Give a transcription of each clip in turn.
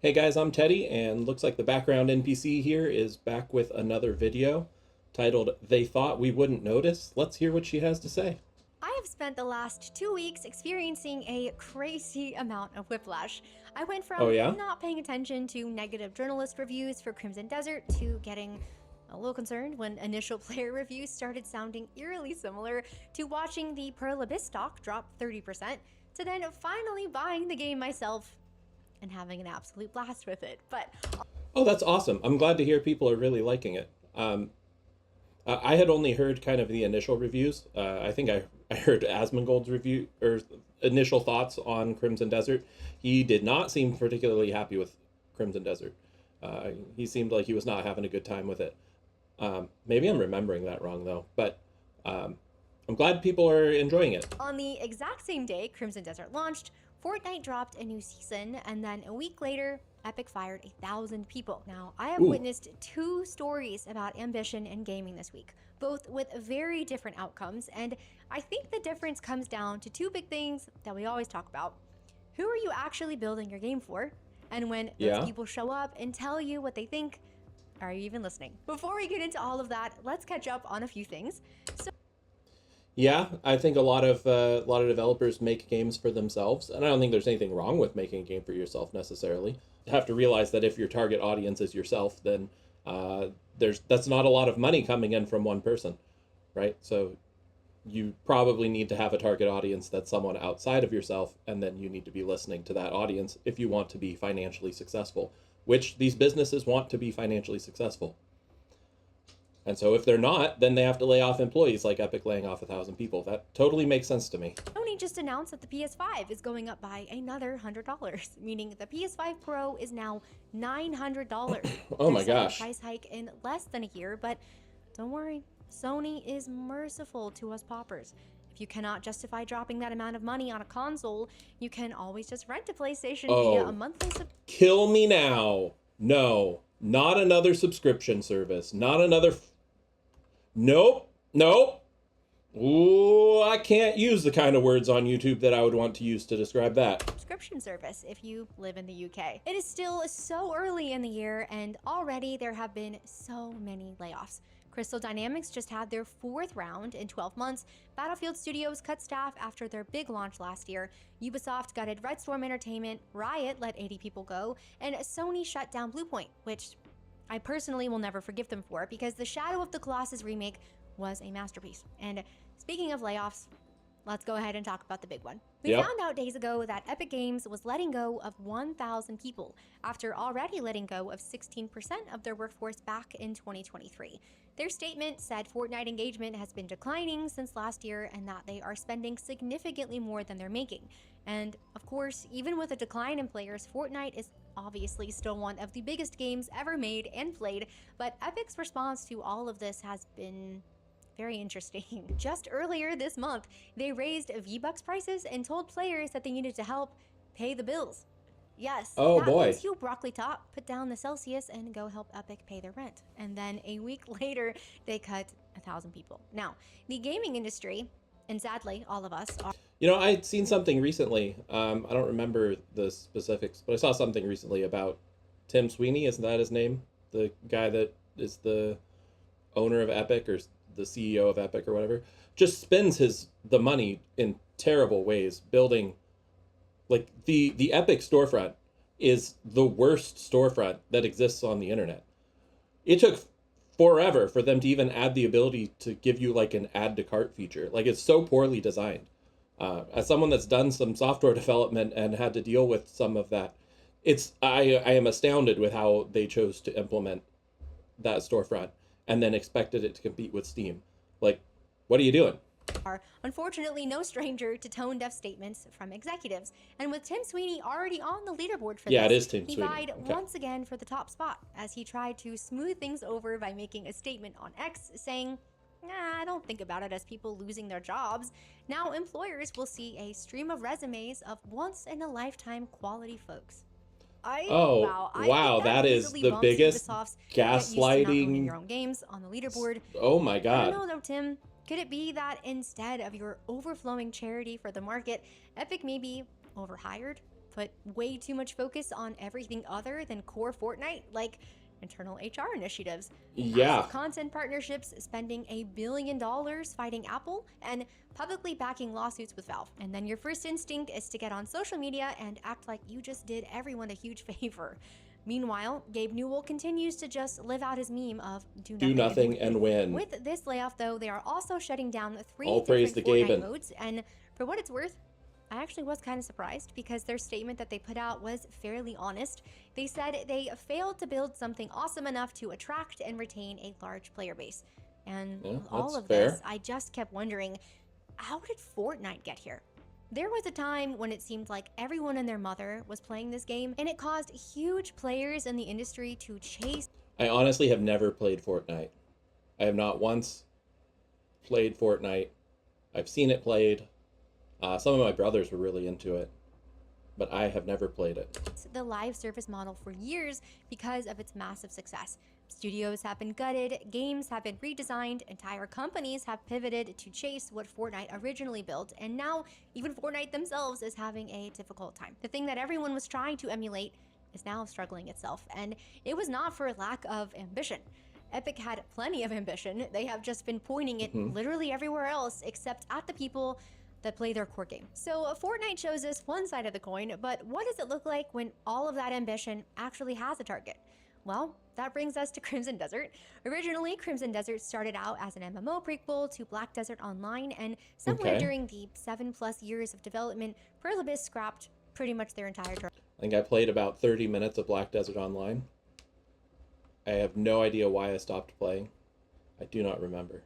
Hey guys, I'm Teddy, and looks like the background NPC here is back with another video titled They Thought We Wouldn't Notice. Let's hear what she has to say. I have spent the last 2 weeks experiencing a crazy amount of whiplash. I went Oh from yeah? not paying attention to negative journalist reviews for Crimson Desert to getting a little concerned when initial player reviews started sounding eerily similar to watching the Pearl Abyss stock drop 30% to then finally buying the game myself and having an absolute blast with it. But Oh, that's awesome. I'm glad to hear people are really liking it. I had only heard kind of the initial reviews. I think I heard Asmongold's review or initial thoughts on Crimson Desert. He did not seem particularly happy with Crimson Desert. He seemed like he was not having a good time with it. Maybe I'm remembering that wrong though, but I'm glad people are enjoying it. on the exact same day Crimson Desert launched, Fortnite dropped a new season, and then a week later, Epic fired 1,000 people. Now, I have Ooh, witnessed two stories about ambition in gaming this week, both with very different outcomes, and I think the difference comes down to two big things that we always talk about. Who are you actually building your game for? And when those yeah. people show up and tell you what they think, are you even listening? Before we get into all of that, let's catch up on a few things. Yeah, I think a lot of developers make games for themselves, and I don't think there's anything wrong with making a game for yourself necessarily. You have to realize that if your target audience is yourself, then uh, that's not a lot of money coming in from one person, right? So you probably need to have a target audience that's someone outside of yourself, and then you need to be listening to that audience if you want to be financially successful, which these businesses want to be financially successful. And so if they're not, then they have to lay off employees, like Epic laying off 1,000 people. That totally makes sense to me. Sony just announced that the PS5 is going up by another $100, meaning the PS5 Pro is now $900. Oh Their my second gosh. price hike in less than a year, but don't worry, Sony is merciful to us paupers. If you cannot justify dropping that amount of money on a console, you can always just rent a PlayStation via a Oh, monthly subscription. kill me now. No, not another subscription service. Not another. Nope, nope. Ooh, I can't use the kind of words on YouTube that I would want to use to describe that. Subscription service if you live in the UK. It is still so early in the year, and already there have been so many layoffs. Crystal Dynamics just had their fourth round in 12 months. Battlefield Studios cut staff after their big launch last year. Ubisoft gutted Red Storm Entertainment. Riot let 80 people go. And Sony shut down Bluepoint, which I personally will never forgive them for because the Shadow of the Colossus remake was a masterpiece. And speaking of layoffs, let's go ahead and talk about the big one. We Yep. found out days ago that Epic Games was letting go of 1,000 people after already letting go of 16% of their workforce back in 2023. Their statement said Fortnite engagement has been declining since last year and that they are spending significantly more than they're making. And of course, even with a decline in players, Fortnite is obviously still one of the biggest games ever made and played, but Epic's response to all of this has been very interesting. Just earlier this month, they raised V-Bucks prices and told players that they needed to help pay the bills. Yes, Oh that boy. means you broccoli top, put down the Celsius and go help Epic pay their rent. And then a week later, they cut 1,000 people. Now, the gaming industry, and sadly, all of us are. You know, I'd seen something recently. I don't remember the specifics, but I saw something recently about Tim Sweeney. Isn't that his name? The guy that is the owner of Epic or the CEO of Epic or whatever, just spends the money in terrible ways building like the Epic storefront is the worst storefront that exists on the internet. It took forever for them to even add the ability to give you like an add to cart feature. Like it's so poorly designed. As someone that's done some software development and had to deal with some of that, I am astounded with how they chose to implement that storefront and then expected it to compete with Steam. Like, what are you doing? Are unfortunately no stranger to tone deaf statements from executives. And with Tim Sweeney already on the leaderboard for Yeah, it this, is Tim he Sweeney. vied Okay. once again for the top spot as he tried to smooth things over by making a statement on X saying, "Nah, I don't think about it as people losing their jobs. Now employers will see a stream of resumes of once in a lifetime quality folks." Oh, I think wow, that that is easily the bumps biggest Ubisoft's get used to not owning gaslighting. your own games on the leaderboard. Oh my I don't god. know though, Tim. Could it be that instead of your overflowing charity for the market, Epic may be overhired? put way too much focus on everything other than core Fortnite, like internal HR initiatives, Yeah. massive content partnerships, spending $1 billion fighting Apple, and publicly backing lawsuits with Valve. And then your first instinct is to get on social media and act like you just did everyone a huge favor. Meanwhile, Gabe Newell continues to just live out his meme of Do nothing and win. With this layoff, though, they are also shutting down 3 All praise different to Fortnite Gaben. modes, and for what it's worth, I actually was kind of surprised because their statement that they put out was fairly honest. They said they failed to build something awesome enough to attract and retain a large player base. And Yeah, with all that's of fair. this, I just kept wondering, how did Fortnite get here? There was a time when it seemed like everyone and their mother was playing this game, and it caused huge players in the industry to chase. I honestly have never played Fortnite. I have not once played Fortnite. I've seen it played. Some of my brothers were really into it, but I have never played it. The live service model for years because of its massive success. Studios have been gutted, games have been redesigned, entire companies have pivoted to chase what Fortnite originally built, and now even Fortnite themselves is having a difficult time. The thing that everyone was trying to emulate is now struggling itself, and it was not for lack of ambition. Epic had plenty of ambition. They have just been pointing it literally everywhere else except at the people that play their core game. So Fortnite shows us one side of the coin, but what does it look like when all of that ambition actually has a target? Well, that brings us to Crimson Desert. Originally, Crimson Desert started out as an MMO prequel to Black Desert Online, and somewhere during the 7+ years of development, Perlibis scrapped pretty much their entire target. I think I played about 30 minutes of Black Desert Online. I have no idea why I stopped playing. I do not remember.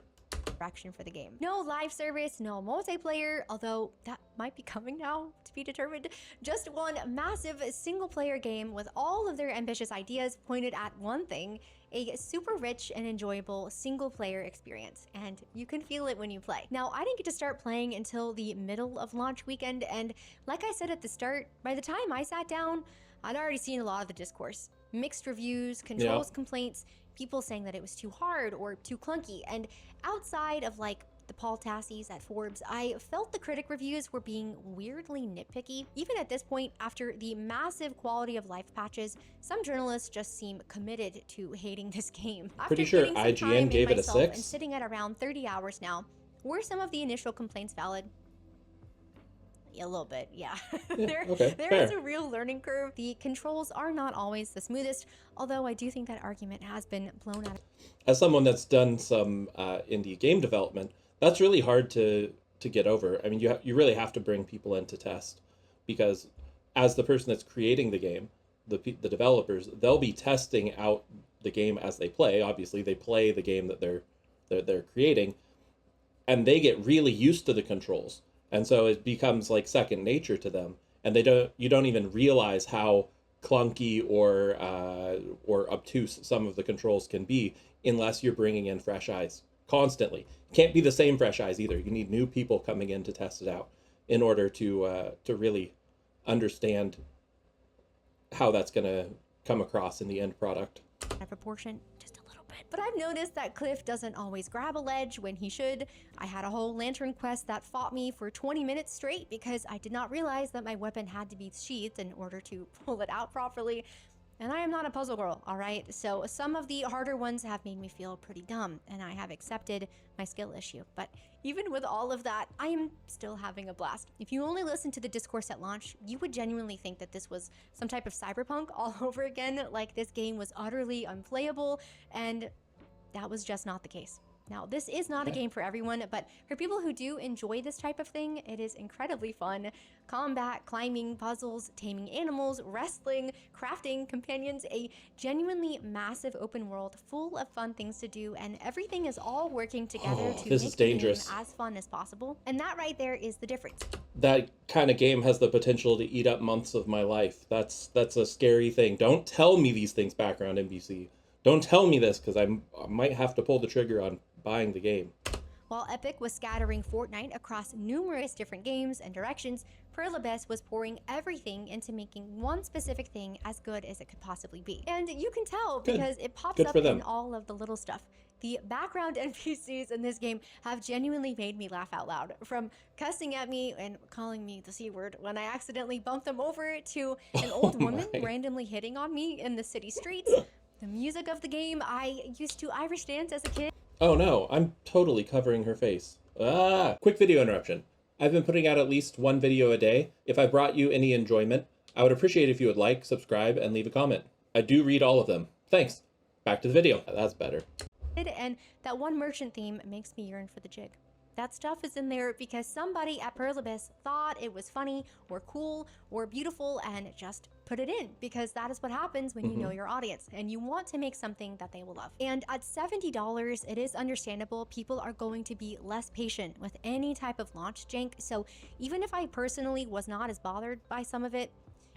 Direction for the game. No live service, no multiplayer, although that might be coming now to be determined. Just one massive single player game with all of their ambitious ideas pointed at one thing, a super rich and enjoyable single player experience. And you can feel it when you play. Now, I didn't get to start playing until the middle of launch weekend, and like I said at the start, by the time I sat down, I'd already seen a lot of the discourse. Mixed reviews, controls complaints, people saying that it was too hard or too clunky, and outside of like the Paul Tassies at Forbes, I felt the critic reviews were being weirdly nitpicky. Even at this point, after the massive quality of life patches, some journalists just seem committed to hating this game. Pretty sure IGN gave it a 6. And sitting at around 30 hours now, were some of the initial complaints valid? A little bit, yeah. There is a real learning curve. The controls are not always the smoothest, although I do think that argument has been blown out. As someone that's done some indie game development, that's really hard to get over. I mean, you really have to bring people in to test, because as the person that's creating the game, the developers, they'll be testing out the game as they play. Obviously, they play the game that they're creating, and they get really used to the controls. And so it becomes like second nature to them, and you don't even realize how clunky or obtuse some of the controls can be unless you're bringing in fresh eyes constantly. Can't be the same fresh eyes either. You need new people coming in to test it out in order to really understand how that's going to come across in the end product. Proportion. Just a little bit. But I've noticed that Cliff doesn't always grab a ledge when he should. I had a whole lantern quest that fought me for 20 minutes straight because I did not realize that my weapon had to be sheathed in order to pull it out properly. And I am not a puzzle girl, all right? So some of the harder ones have made me feel pretty dumb, and I have accepted my skill issue. But even with all of that, I am still having a blast. If you only listened to the discourse at launch, you would genuinely think that this was some type of cyberpunk all over again, like this game was utterly unplayable, and that was just not the case. Now, this is not a game for everyone, but for people who do enjoy this type of thing, it is incredibly fun. Combat, climbing, puzzles, taming animals, wrestling, crafting, companions, a genuinely massive open world full of fun things to do, and everything is all working together to make the game as fun as possible. And that right there is the difference. That kind of game has the potential to eat up months of my life. That's a scary thing. Don't tell me these things, BackgroundNPC. Don't tell me this, because I might have to pull the trigger on buying the game. While Epic was scattering Fortnite across numerous different games and directions, Perlibis was pouring everything into making one specific thing as good as it could possibly be. And you can tell because it pops up in all of the little stuff. The background NPCs in this game have genuinely made me laugh out loud. From cussing at me and calling me the C word when I accidentally bumped them over, to an old woman randomly hitting on me in the city streets. The music of the game, I used to Irish dance as a kid. Oh no, I'm totally covering her face. Quick video interruption. I've been putting out at least one video a day. If I brought you any enjoyment, I would appreciate if you would like, subscribe, and leave a comment. I do read all of them. Thanks. Back to the video. That's better. And that one merchant theme makes me yearn for the jig. That stuff is in there because somebody at Perlibis thought it was funny or cool or beautiful and just put it in, because that is what happens when you know your audience and you want to make something that they will love. And at $70, it is understandable people are going to be less patient with any type of launch jank. So even if I personally was not as bothered by some of it,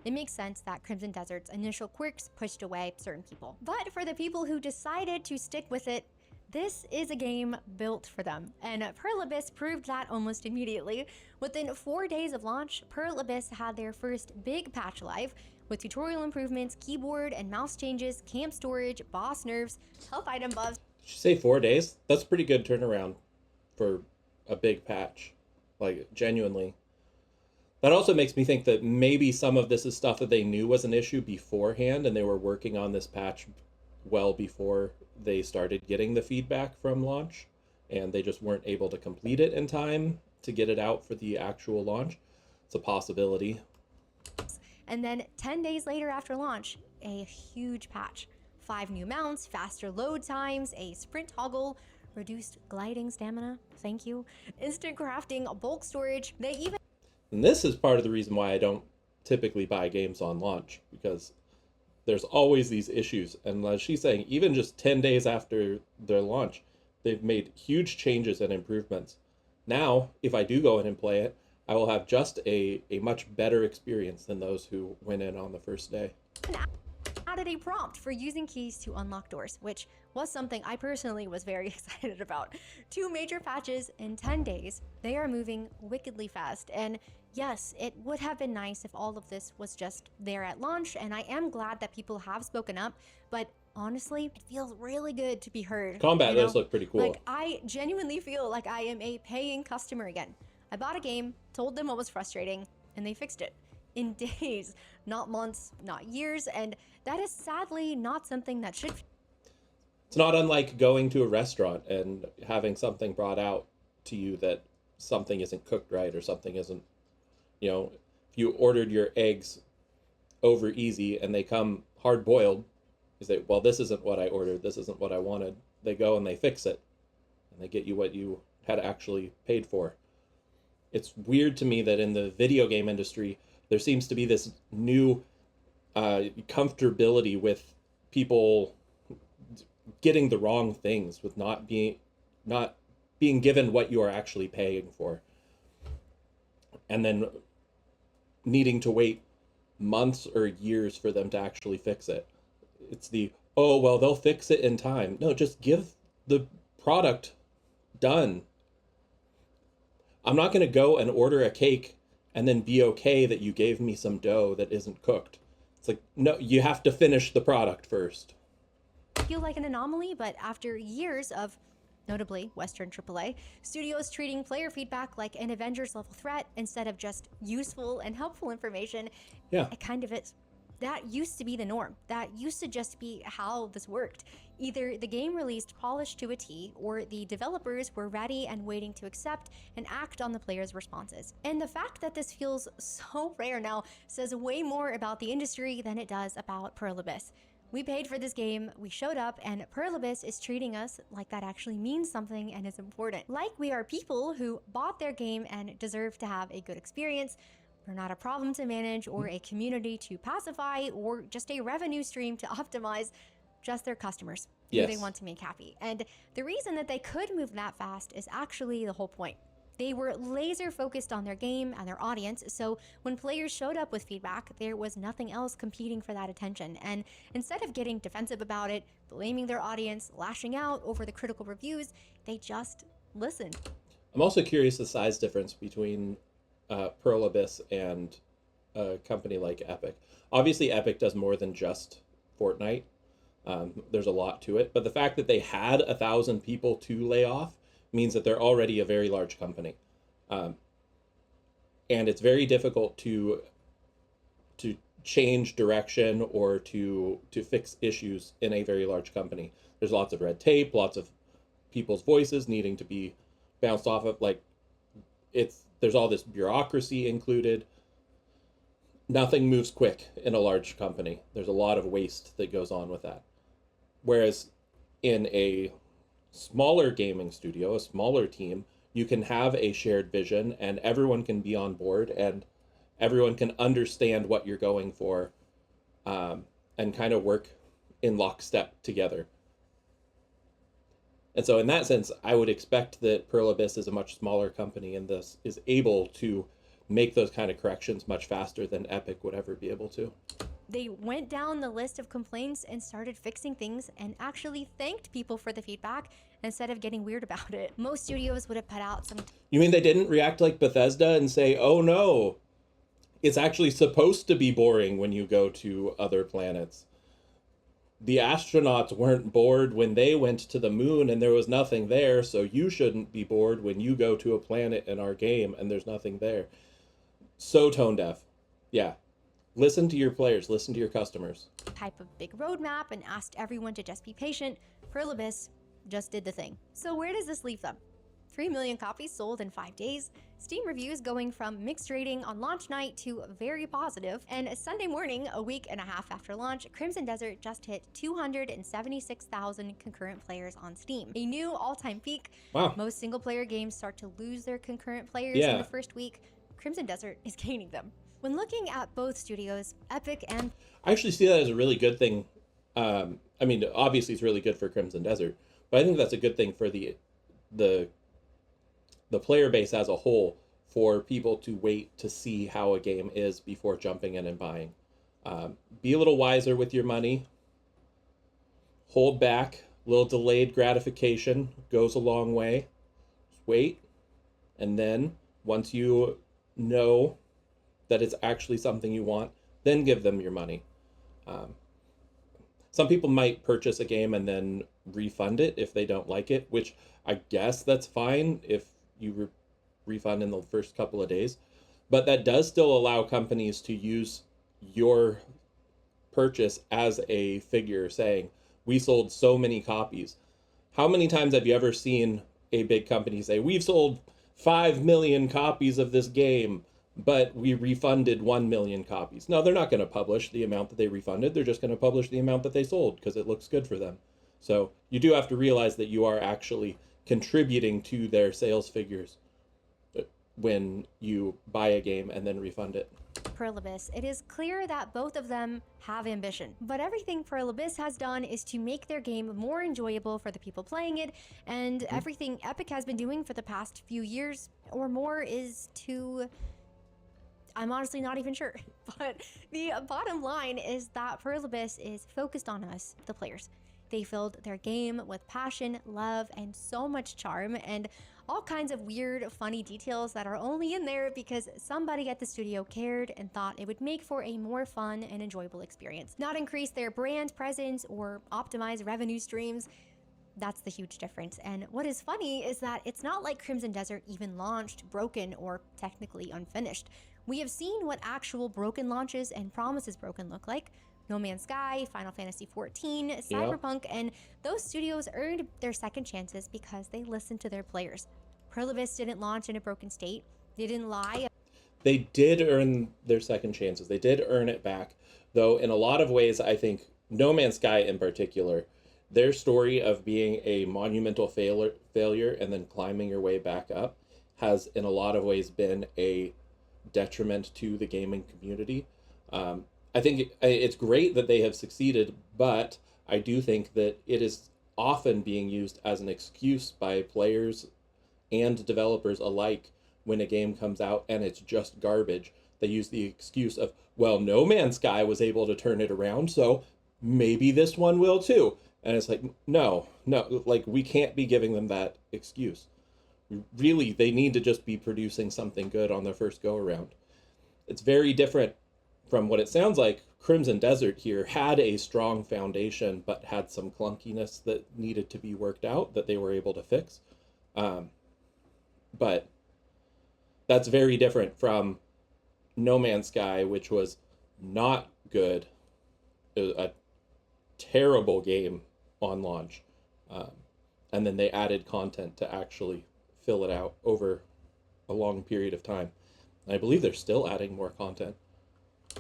it makes sense that Crimson Desert's initial quirks pushed away certain people. But for the people who decided to stick with it, this is a game built for them, and Perlibis proved that almost immediately. Within 4 days of launch, Perlibis had their first big patch live, with tutorial improvements, keyboard and mouse changes, camp storage, boss nerfs, health item buffs. Did you say 4 days? That's pretty good turnaround for a big patch. Like, genuinely. That also makes me think that maybe some of this is stuff that they knew was an issue beforehand, and they were working on this patch well before they started getting the feedback from launch, and they just weren't able to complete it in time to get it out for the actual launch. It's a possibility. And then 10 days later after launch, a huge patch. 5 new mounts, faster load times, a sprint toggle, reduced gliding stamina, thank you, instant crafting, bulk storage. They even... And this is part of the reason why I don't typically buy games on launch, because there's always these issues. And as she's saying, even just 10 days after their launch, they've made huge changes and improvements. Now, if I do go in and play it, I will have just a much better experience than those who went in on the first day. Added a prompt for using keys to unlock doors, which was something I personally was very excited about. 2 major patches in 10 days. They are moving wickedly fast, and yes, it would have been nice if all of this was just there at launch, and I am glad that people have spoken up, but honestly, it feels really good to be heard. Combat does look pretty cool. Like, I genuinely feel like I am a paying customer again. I bought a game, told them what was frustrating, and they fixed it. In days, not months, not years, and that is sadly not something that should... It's not unlike going to a restaurant and having something brought out to you that something isn't cooked right or something isn't, you know, if you ordered your eggs over easy and they come hard boiled, you say, well, this isn't what I ordered, this isn't what I wanted. They go and they fix it and they get you what you had actually paid for. It's weird to me that in the video game industry, there seems to be this new comfortability with people getting the wrong things, with not being given what you are actually paying for, and then needing to wait months or years for them to actually fix it. It's the, oh, well, they'll fix it in time. No, just give the product done. I'm not going to go and order a cake and then be okay that you gave me some dough that isn't cooked. It's like, no, you have to finish the product first. Feel like an anomaly, but after years of, notably Western AAA, studios treating player feedback like an Avengers level threat instead of just useful and helpful information, it kind of is. That used to be the norm. That used to just be how this worked. Either the game released polished to a T, or the developers were ready and waiting to accept and act on the players' responses. And the fact that this feels so rare now says way more about the industry than it does about Perlibis. We paid for this game, we showed up, and Perlibis is treating us like that actually means something and is important. Like we are people who bought their game and deserve to have a good experience. We're not a problem to manage, or a community to pacify, or just a revenue stream to optimize, just their customers who they want to make happy. And the reason that they could move that fast is actually the whole point. They were laser focused on their game and their audience, so when players showed up with feedback, there was nothing else competing for that attention. And instead of getting defensive about it, blaming their audience, lashing out over the critical reviews, they just Listen. I'm also curious the size difference between Pearl Abyss and a company like Epic. Obviously, Epic does more than just Fortnite. There's a lot to it, but the fact that they had 1,000 people to lay off means that they're already a very large company, and it's very difficult to change direction or to fix issues in a very large company. There's lots of red tape, lots of people's voices needing to be bounced off of. Like, there's all this bureaucracy included. Nothing moves quick in a large company. There's a lot of waste that goes on with that. Whereas in a smaller gaming studio, a smaller team, you can have a shared vision and everyone can be on board and everyone can understand what you're going for, and kind of work in lockstep together. And so in that sense, I would expect that Pearl Abyss is a much smaller company and this is able to make those kind of corrections much faster than Epic would ever be able to. They went down the list of complaints and started fixing things and actually thanked people for the feedback instead of getting weird about it. Most studios would have put out some... You mean they didn't react like Bethesda and say, oh no, it's actually supposed to be boring when you go to other planets? The astronauts weren't bored when they went to the moon and there was nothing there, so you shouldn't be bored when you go to a planet in our game and there's nothing there. So tone deaf. Yeah. Listen to your players, listen to your customers. Type of big roadmap and asked everyone to just be patient. Pearl Abyss just did the thing. So where does this leave them? 3 million copies sold in 5 days, Steam reviews going from mixed rating on launch night to very positive, and Sunday morning, a week and a half after launch, Crimson Desert just hit 276,000 concurrent players on Steam. A new all-time peak. Wow. Most single-player games start to lose their concurrent players in the first week. Crimson Desert is gaining them. When looking at both studios, Epic and... I actually see that as a really good thing. I mean, obviously it's really good for Crimson Desert, but I think that's a good thing for the player base as a whole, for people to wait to see how a game is before jumping in and buying. Be a little wiser with your money. Hold back. A little delayed gratification goes a long way. Just wait. And then once you know that it's actually something you want, then give them your money. Some people might purchase a game and then refund it if they don't like it, which I guess that's fine if you refund in the first couple of days. But that does still allow companies to use your purchase as a figure saying, we sold so many copies. How many times have you ever seen a big company say, we've sold 5 million copies of this game, but we refunded 1 million copies? No, they're not going to publish the amount that they refunded. They're just going to publish the amount that they sold because it looks good for them. So you do have to realize that you are actually contributing to their sales figures when you buy a game and then refund it. Pearl Abyss, it is clear that both of them have ambition, but everything Pearl Abyss has done is to make their game more enjoyable for the people playing it, and everything Epic has been doing for the past few years or more is to... I'm honestly not even sure, but the bottom line is that Pearl Abyss is focused on us, the players. They filled their game with passion, love, and so much charm, and all kinds of weird, funny details that are only in there because somebody at the studio cared and thought it would make for a more fun and enjoyable experience. Not increase their brand presence or optimize revenue streams. That's the huge difference. And what is funny is that it's not like Crimson Desert even launched broken or technically unfinished. We have seen what actual broken launches and promises broken look like. No Man's Sky, Final Fantasy XIV, Cyberpunk, and those studios earned their second chances because they listened to their players. Pearl Abyss didn't launch in a broken state. They didn't lie. They did earn their second chances. They did earn it back, though in a lot of ways, I think No Man's Sky in particular, their story of being a monumental failure and then climbing your way back up has in a lot of ways been a detriment to the gaming community. I think it's great that they have succeeded, but I do think that it is often being used as an excuse by players and developers alike when a game comes out and it's just garbage. They use the excuse of, well, No Man's Sky was able to turn it around, so maybe this one will too. And it's like, no, like we can't be giving them that excuse. Really, they need to just be producing something good on their first go around. It's very different from what it sounds like. Crimson Desert here had a strong foundation, but had some clunkiness that needed to be worked out that they were able to fix. But that's very different from No Man's Sky, which was not good. It was a terrible game on launch. And then they added content to actually fill it out over a long period of time. And I believe they're still adding more content.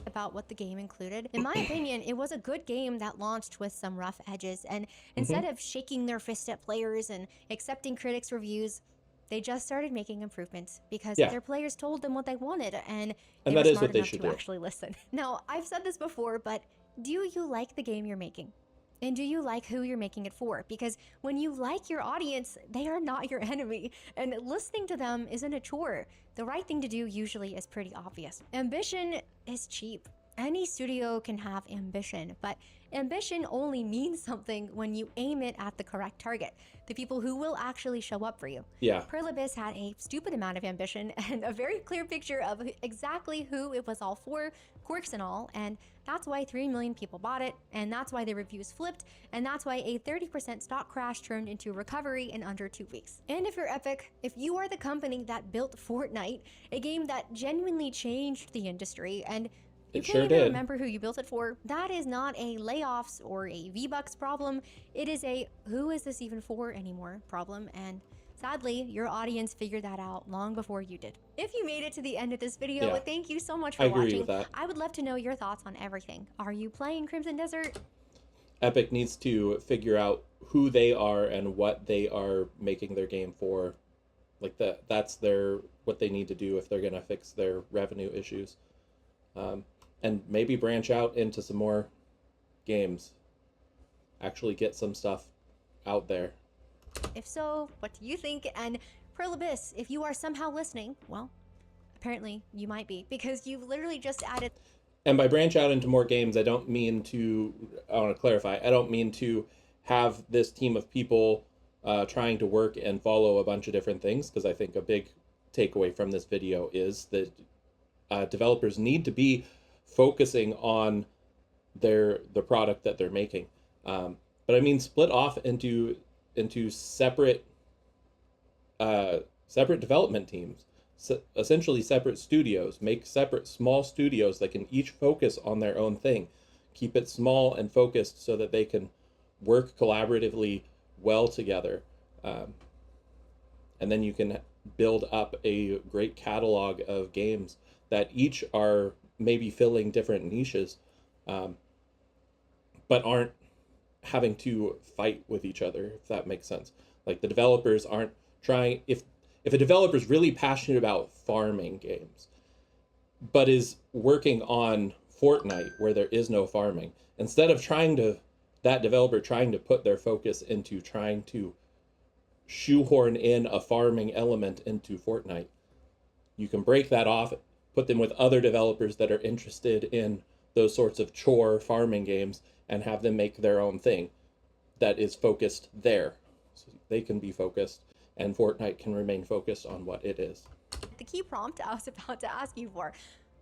About what the game included. In my opinion, it was a good game that launched with some rough edges, and Mm-hmm. instead of shaking their fist at players and accepting critics' reviews, they just started making improvements because Yeah. their players told them what they wanted, and And they that were is smart what they enough should to do. actually listen. Now, I've said this before, but do you like the game you're making? And do you like who you're making it for? Because when you like your audience, they are not your enemy, and listening to them isn't a chore. The right thing to do usually is pretty obvious. Ambition is cheap. Any studio can have ambition, but ambition only means something when you aim it at the correct target, the people who will actually show up for you. Yeah. Pearl Abyss had a stupid amount of ambition and a very clear picture of exactly who it was all for, quirks and all, and that's why 3 million people bought it, and that's why the reviews flipped, and that's why a 30% stock crash turned into recovery in under 2 weeks. And if you're Epic, if you are the company that built Fortnite, a game that genuinely changed the industry, and you It can't sure even did. remember who you built it for, that is not a layoffs or a V-Bucks problem. It is a who is this even for anymore problem, and sadly, your audience figured that out long before you did. If you made it to the end of this video, Yeah. thank you so much for I agree watching. with that. I would love to know your thoughts on everything. Are you playing Crimson Desert? Epic needs to figure out who they are and what they are making their game for. Like that's what they need to do if they're gonna fix their revenue issues. And maybe branch out into some more games. Actually get some stuff out there. If so, what do you think? And Pearl Abyss, if you are somehow listening, well, apparently you might be, because you've literally just added. And by branch out into more games, I want to clarify, I don't mean to have this team of people trying to work and follow a bunch of different things, because I think a big takeaway from this video is that developers need to be focusing on the product that they're making. But I mean, split off into separate development teams, essentially separate studios. Make separate small studios that can each focus on their own thing. Keep it small and focused so that they can work collaboratively well together. And then you can build up a great catalog of games that each are maybe filling different niches, but aren't having to fight with each other, if that makes sense. Like the developers aren't trying, if a developer is really passionate about farming games, but is working on Fortnite where there is no farming, instead of that developer trying to put their focus into trying to shoehorn in a farming element into Fortnite, you can break that off, put them with other developers that are interested in those sorts of chore farming games, and have them make their own thing that is focused there. So they can be focused, and Fortnite can remain focused on what it is. The key prompt I was about to ask you for.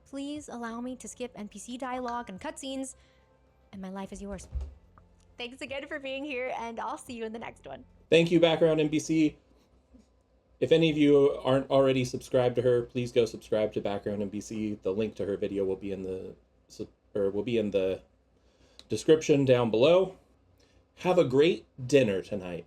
Please allow me to skip NPC dialogue and cutscenes, and my life is yours. Thanks again for being here, and I'll see you in the next one. Thank you, BackgroundNPC. If any of you aren't already subscribed to her, please go subscribe to BackgroundNPC. The link to her video will be in the description down below. Have a great dinner tonight.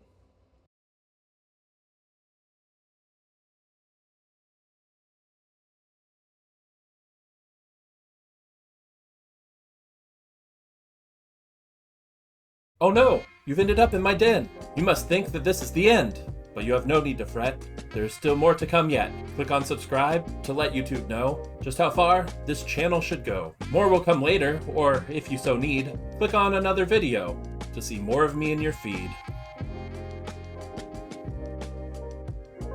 Oh no! You've ended up in my den! You must think that this is the end! But you have no need to fret. There is still more to come yet. Click on subscribe to let YouTube know just how far this channel should go. More will come later, or if you so need, click on another video to see more of me in your feed.